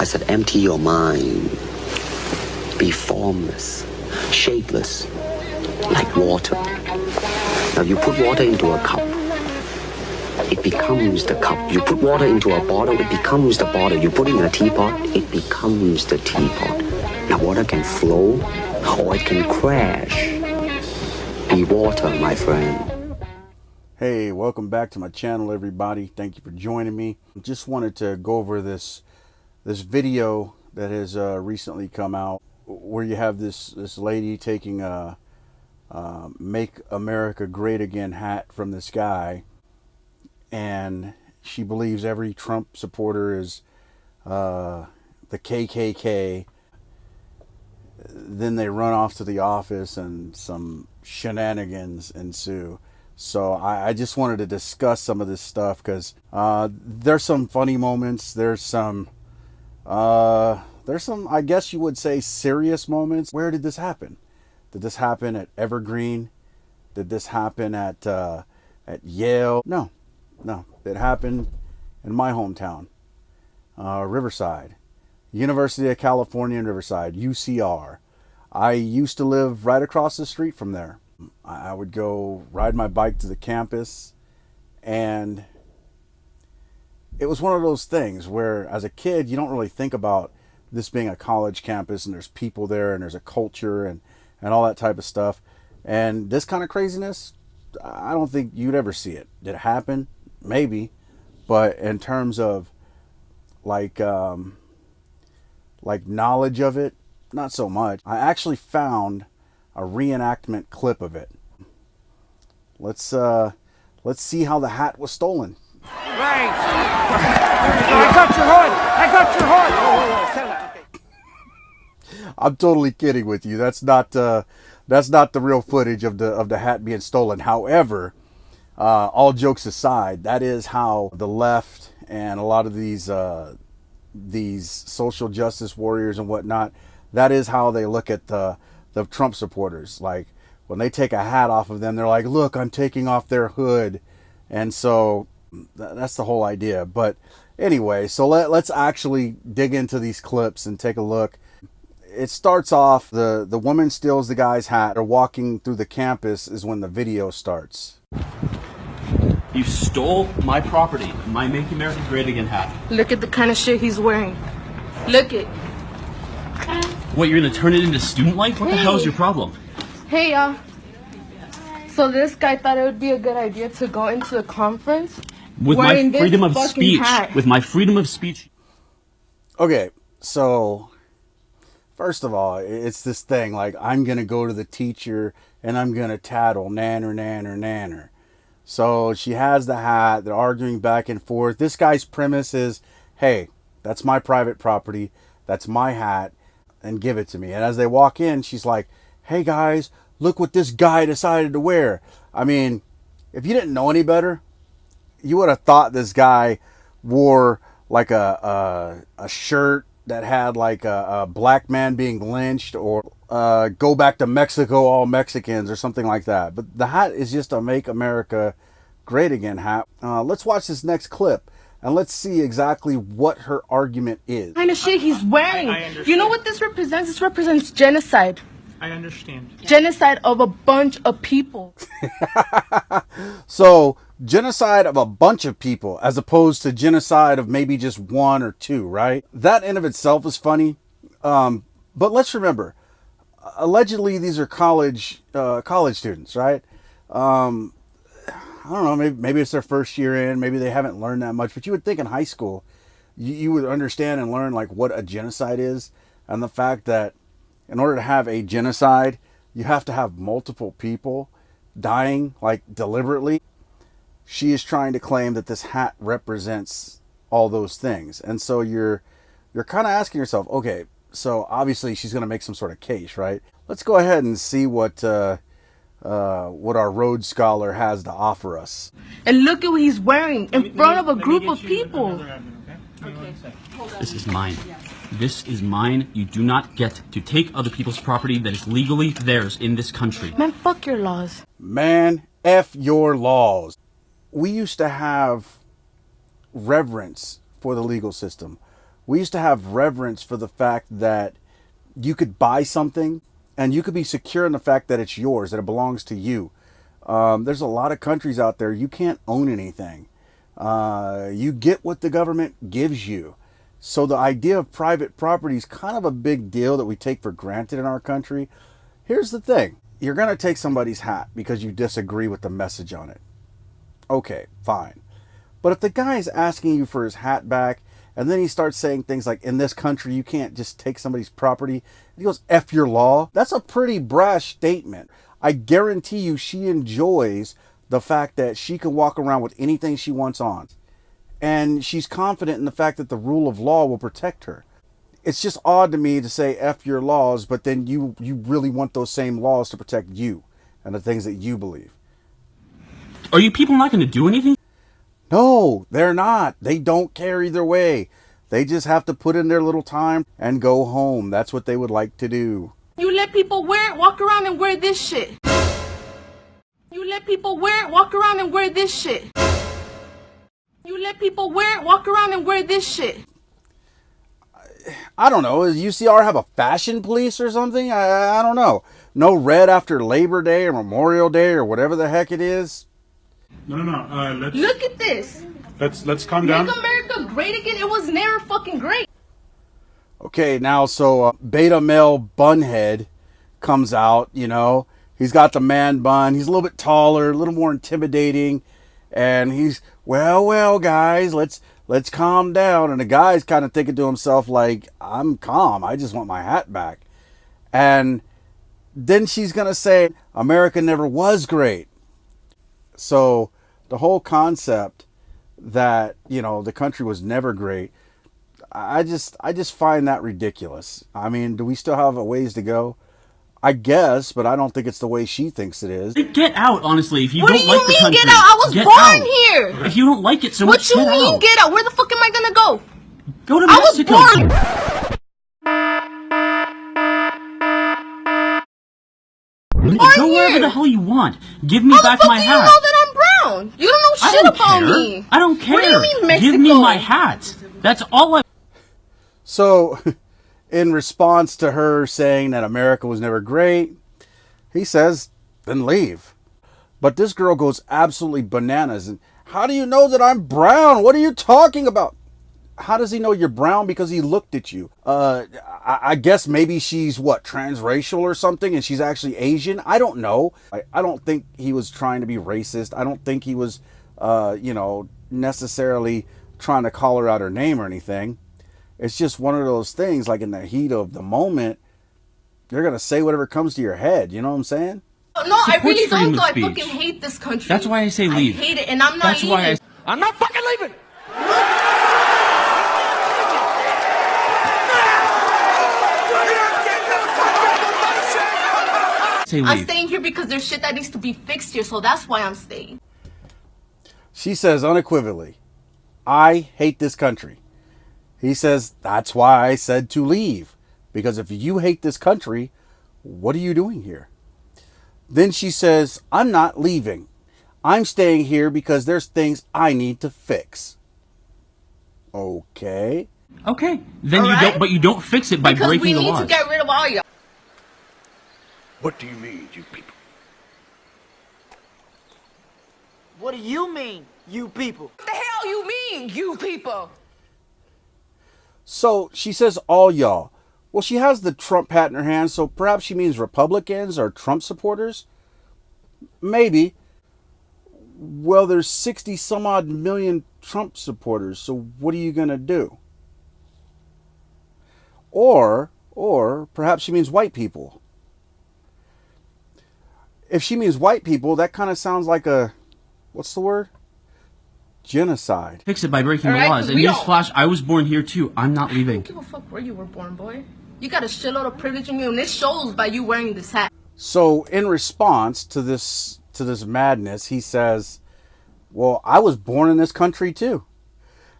I said, empty your mind. Be formless, shapeless, like water. Now you put water into a cup, it becomes the cup. You put water into a bottle, it becomes the bottle. You put it in a teapot, it becomes the teapot. Now water can flow or it can crash. Be water, my friend. Hey, welcome back to my channel, everybody. Thank you for joining me. Just wanted to go over this video that has recently come out, where you have this lady taking a "Make America Great Again" hat from this guy, and she believes every Trump supporter is the KKK. Then they run off to the office and some shenanigans ensue. So I just wanted to discuss some of this stuff because there's some funny moments. There's some, I guess you would say, serious moments. Where did this happen? Did this happen at Evergreen? Did this happen at Yale? No. It happened in my hometown, Riverside, University of California in Riverside, UCR. I used to live right across the street from there. I would go ride my bike to the campus, and it was one of those things where as a kid you don't really think about this being a college campus and there's people there and there's a culture and all that type of stuff. And this kind of craziness, I don't think you'd ever see it. Did it happen? Maybe. But in terms of like knowledge of it, not so much. I actually found a reenactment clip of it. Let's see how the hat was stolen. Right. I got your heart. I'm totally kidding with you. That's not the real footage of the hat being stolen. However, all jokes aside, that is how the left and a lot of these social justice warriors and whatnot, that is how they look at the Trump supporters. Like when they take a hat off of them, they're like, look, I'm taking off their hood. And so that's the whole idea. But anyway, so let's actually dig into these clips and take a look. It starts off, the woman steals the guy's hat. They're walking through the campus is when the video starts. You stole my property, my Make America Great Again hat. Look at the kind of shit he's wearing. Look it. What, you're gonna turn it into student life? What the hell is your problem? Hey, y'all. So this guy thought it would be a good idea to go into the conference with my freedom of speech. Hat. With my freedom of speech. Okay, so first of all, it's this thing like, I'm gonna go to the teacher and I'm gonna tattle, nanner. So she has the hat, they're arguing back and forth. This guy's premise is, hey, that's my private property, that's my hat, and give it to me. And as they walk in, she's like, hey guys, look what this guy decided to wear. I mean, if you didn't know any better, you would have thought this guy wore like a shirt that had like a black man being lynched, or go back to Mexico, all Mexicans, or something like that. But the hat is just a Make America Great Again hat. Let's watch this next clip and let's see exactly what her argument is. Kind of shit he's wearing. I understand. You know what this represents? This represents genocide. I understand. Genocide of a bunch of people. So, genocide of a bunch of people as opposed to genocide of maybe just one or two, right? That in of itself is funny. But let's remember, allegedly these are college students, right? I don't know, maybe it's their first year in, maybe they haven't learned that much, but you would think in high school you would understand and learn like what a genocide is, and the fact that in order to have a genocide, you have to have multiple people dying like deliberately. She is trying to claim that this hat represents all those things. And so you're kind of asking yourself, okay, so obviously she's going to make some sort of case, right? Let's go ahead and see what our Rhodes Scholar has to offer us. And look at what he's wearing in front of a group of people. This is mine. This is mine. You do not get to take other people's property that is legally theirs in this country. Man, fuck your laws. Man, F your laws. We used to have reverence for the legal system. we used to have reverence for the fact that you could buy something and you could be secure in the fact that it's yours, that it belongs to you. There's a lot of countries out there you can't own anything. You get what the government gives you. So the idea of private property is kind of a big deal that we take for granted in our country. Here's the thing. You're going to take somebody's hat because you disagree with the message on it. Okay, fine. But if the guy is asking you for his hat back, and then he starts saying things like, in this country, you can't just take somebody's property. He goes, F your law. That's a pretty brash statement. I guarantee you she enjoys the fact that she can walk around with anything she wants on. And she's confident in the fact that the rule of law will protect her. It's just odd to me to say F your laws, but then you really want those same laws to protect you and the things that you believe. Are you people not going to do anything? No, they're not. They don't care either way. They just have to put in their little time and go home. That's what they would like to do. You let people walk around and wear this shit. You let people walk around and wear this shit. You let people walk around and wear this shit. I don't know. Does UCR have a fashion police or something? I don't know. No red after Labor Day or Memorial Day or whatever the heck it is. No. Let's Look at this. let's calm down. Make America great again. It was never fucking great. Okay, now so beta male bunhead comes out. You know, he's got the man bun. He's a little bit taller, a little more intimidating, and he's well, guys, let's calm down. And the guy's kind of thinking to himself like, I'm calm. I just want my hat back. And then she's gonna say, America never was great. So the whole concept that, you know, the country was never great, I just find that ridiculous. I mean, do we still have a ways to go? I guess, but I don't think it's the way she thinks it is. Get out, honestly, if you What don't do you like the mean country. get out? I was Get born out. here. If you don't like it so What much, you get mean out. get out? Where the fuck am I gonna go? Go to I was Mexico. born. Go wherever the hell you want. Give me How back the fuck my do you hat. know that I'm brown? You don't know I shit don't about care. me. I don't care. What do you mean Mexico? Give me my hat. That's all I... So, in response to her saying that America was never great, he says, then leave. But this girl goes absolutely bananas. And how do you know that I'm brown? What are you talking about? How does he know you're brown? Because he looked at you. I guess maybe she's, transracial or something, and she's actually Asian? I don't know. I don't think he was trying to be racist. I don't think he was, necessarily trying to call her out her name or anything. It's just one of those things, like in the heat of the moment, you're going to say whatever comes to your head. You know what I'm saying? No, I Support really freedom don't. of I speech. fucking hate this country. That's why I say leave. I hate it, and I'm not That's why leaving. I'm not fucking leaving. Say I'm leave. staying here because there's shit that needs to be fixed here, so that's why I'm staying. She says unequivocally, I hate this country. He says, that's why I said to leave. Because if you hate this country, what are you doing here? Then she says, I'm not leaving. I'm staying here because there's things I need to fix. Okay. Okay. Then All you right. don't, but you don't fix it by Because breaking we the need laws. to get rid of all y'all. What do you mean, you people? What do you mean, you people? What the hell you mean, you people? So she says all y'all. Well, she has the Trump hat in her hand, so perhaps she means Republicans or Trump supporters? Maybe. Well, there's 60 some odd million Trump supporters, so what are you going to do? Or perhaps she means white people. If she means white people, that kind of sounds like a, what's the word? Genocide. Fix it by breaking All the right, laws. And we don't- newsflash, I was born here too. I'm not I leaving. don't give a fuck where you were born, boy. You got a shitload of privilege in you, and it shows by you wearing this hat. So in response to this madness, he says, well, I was born in this country too.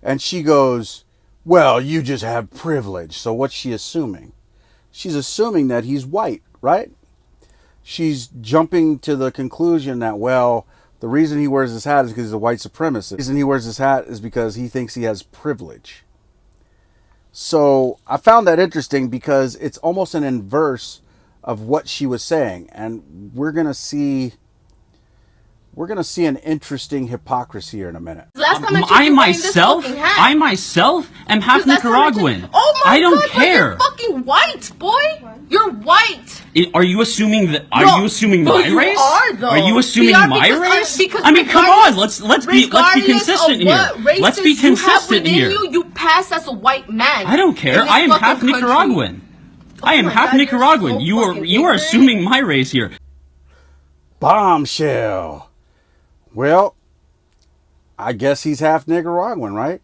And she goes, well, you just have privilege. So what's she assuming? She's assuming that he's white, right? She's jumping to the conclusion that, well, the reason he wears his hat is because he's a white supremacist. The reason he wears his hat is because he thinks he has privilege. So I found that interesting because it's almost an inverse of what she was saying, and we're gonna see an interesting hypocrisy here in a minute. Last time I myself am half Nicaraguan. Oh my I don't God, care. You're fucking white, boy. You're white. Are you assuming that? Are you assuming my race? Are you assuming my race? I mean, come on. Let's be consistent here. Let's be consistent here. You pass as a white man. I don't care. I am half Nicaraguan. I am half Nicaraguan. You are assuming my race here. Bombshell. Well, I guess he's half Nicaraguan, right?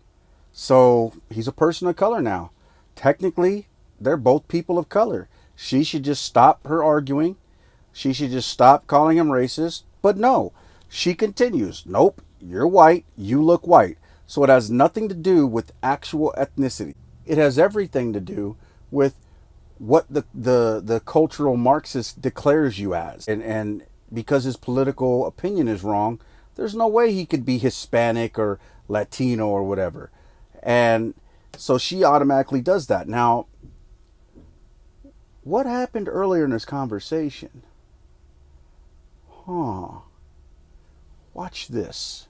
So he's a person of color now. Technically, they're both people of color. She should just stop her arguing. She should just stop calling him racist. But no, she continues. Nope, you're white. You look white. So it has nothing to do with actual ethnicity. It has everything to do with what the cultural Marxist declares you as. And because his political opinion is wrong, there's no way he could be Hispanic or Latino or whatever. And so she automatically does that. Now, what happened earlier in this conversation? Watch this.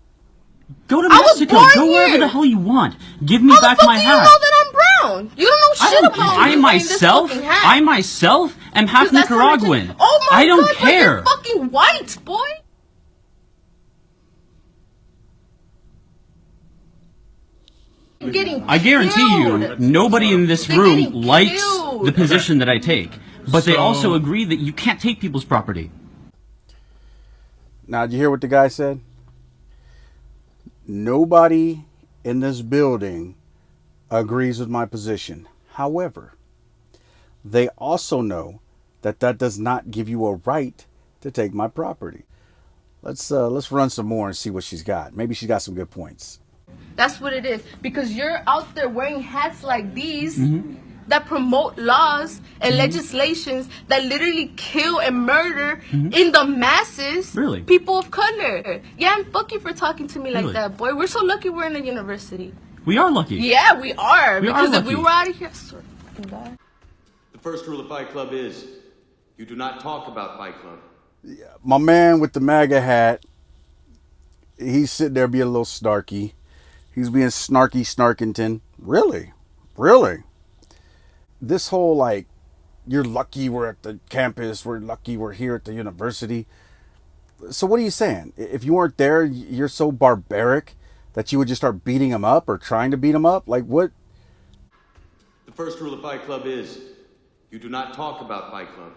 Go to Mexico. Go wherever the hell you want. Give me back my hat. How the fuck do you know that I'm brown? You don't know shit about me. I myself am half Nicaraguan. Oh my I don't God, care. You're fucking white, boy. I guarantee you, nobody in this room likes the position that I take. But they also agree that you can't take people's property. Now, did you hear what the guy said? Nobody in this building agrees with my position. However, they also know that that does not give you a right to take my property. Let's run some more and see what she's got. Maybe she's got some good points. That's what it is. Because you're out there wearing hats like these that promote laws and legislations that literally kill and murder in the masses. Really? People of color. Yeah, and fuck you for talking to me like that, boy. We're so lucky we're in a university. We are lucky. Yeah, we are. Because if we lucky. were out of here, I swear to God. The first rule of Fight Club is you do not talk about Fight Club. My man with the MAGA hat, he's sitting there being a little snarky. He's being snarky snarkington. Really? This whole, like, you're lucky we're at the campus, we're lucky we're here at the university. So what are you saying? If you weren't there, you're so barbaric that you would just start beating him up or trying to beat him up? Like, what? The first rule of Fight Club is you do not talk about Fight Club.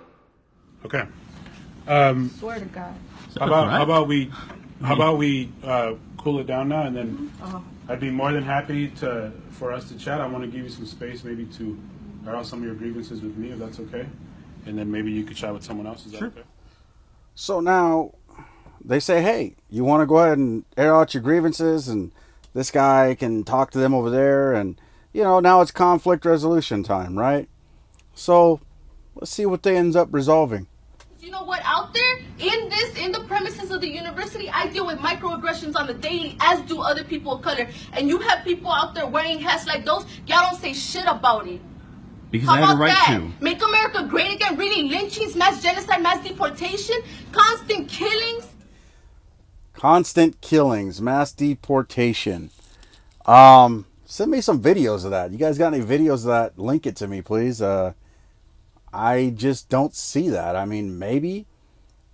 Okay. Swear to God. How about we cool it down now, and then I'd be more than happy for us to chat. I want to give you some space, maybe to air out some of your grievances with me, if that's okay, and then maybe you could chat with someone else. Is that okay? So now they say, hey, you want to go ahead and air out your grievances, and this guy can talk to them over there, and now it's conflict resolution time, right? So let's see what they ends up resolving. You know what? Out there, in the premises of the university, I deal with microaggressions on the daily, as do other people of color. And you have people out there wearing hats like those, y'all don't say shit about it. Because I have a right to. Make America great again, really lynchings, mass genocide, mass deportation, constant killings. Constant killings, mass deportation. Send me some videos of that. You guys got any videos of that? Link it to me, please. I just don't see that. I mean, maybe,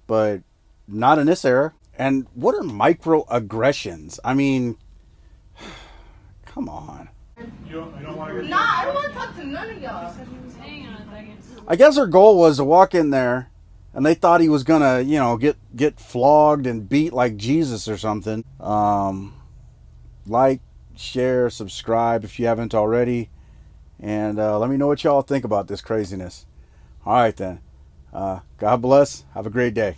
but not in this era. And what are microaggressions? I mean, come on. You don't want to Nah, I don't want to talk to none of y'all. I guess her goal was to walk in there, and they thought he was gonna, get flogged and beat like Jesus or something. Like, share, subscribe if you haven't already, and let me know what y'all think about this craziness. All right, then. God bless. Have a great day.